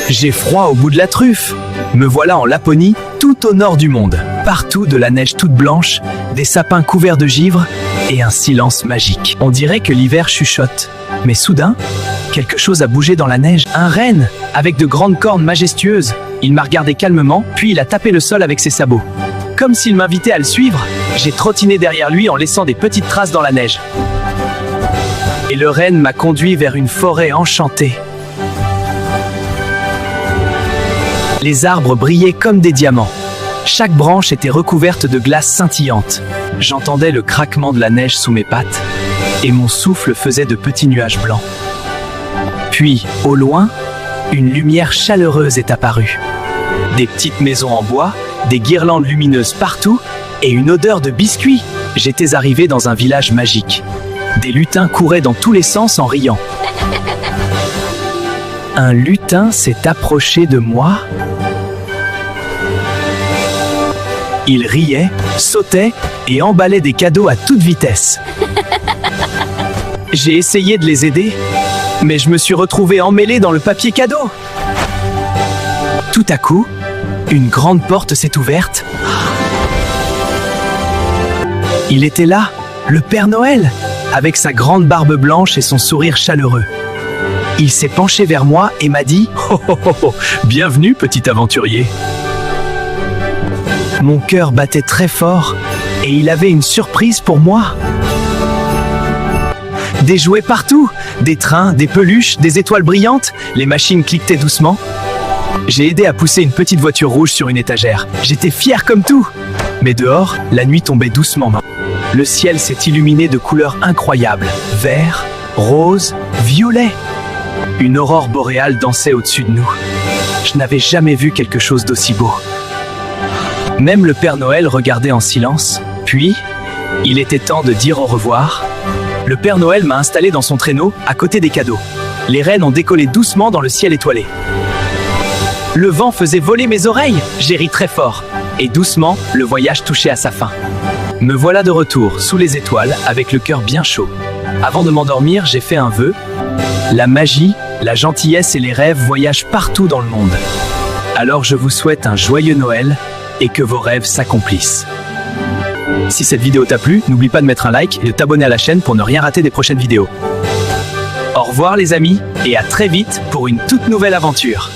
J'ai froid au bout de la truffe. Me voilà en Laponie, tout au nord du monde. Partout de la neige toute blanche, des sapins couverts de givre et un silence magique. On dirait que l'hiver chuchote. Mais soudain, quelque chose a bougé dans la neige. Un renne, avec de grandes cornes majestueuses. Il m'a regardé calmement, puis il a tapé le sol avec ses sabots. Comme s'il m'invitait à le suivre, j'ai trottiné derrière lui en laissant des petites traces dans la neige. Et le renne m'a conduit vers une forêt enchantée. Les arbres brillaient comme des diamants. Chaque branche était recouverte de glace scintillante. J'entendais le craquement de la neige sous mes pattes et mon souffle faisait de petits nuages blancs. Puis, au loin, une lumière chaleureuse est apparue. Des petites maisons en bois, des guirlandes lumineuses partout et une odeur de biscuits. J'étais arrivé dans un village magique. Des lutins couraient dans tous les sens en riant. Un lutin s'est approché de moi. Il riait, sautait et emballait des cadeaux à toute vitesse. J'ai essayé de les aider, mais je me suis retrouvé emmêlé dans le papier cadeau. Tout à coup, une grande porte s'est ouverte. Il était là, le Père Noël, avec sa grande barbe blanche et son sourire chaleureux. Il s'est penché vers moi et m'a dit « Oh, oh, oh, oh, bienvenue, petit aventurier !» Mon cœur battait très fort et il avait une surprise pour moi. Des jouets partout, des trains, des peluches, des étoiles brillantes, les machines cliquetaient doucement. J'ai aidé à pousser une petite voiture rouge sur une étagère. J'étais fier comme tout. Mais dehors, la nuit tombait doucement. Le ciel s'est illuminé de couleurs incroyables. Vert, rose, violet. Une aurore boréale dansait au-dessus de nous. Je n'avais jamais vu quelque chose d'aussi beau. Même le Père Noël regardait en silence. Puis, il était temps de dire au revoir. Le Père Noël m'a installé dans son traîneau, à côté des cadeaux. Les rennes ont décollé doucement dans le ciel étoilé. Le vent faisait voler mes oreilles. J'ai ri très fort. Et doucement, le voyage touchait à sa fin. Me voilà de retour, sous les étoiles, avec le cœur bien chaud. Avant de m'endormir, j'ai fait un vœu. La magie, la gentillesse et les rêves voyagent partout dans le monde. Alors je vous souhaite un joyeux Noël et que vos rêves s'accomplissent. Si cette vidéo t'a plu, n'oublie pas de mettre un like et de t'abonner à la chaîne pour ne rien rater des prochaines vidéos. Au revoir les amis, et à très vite pour une toute nouvelle aventure.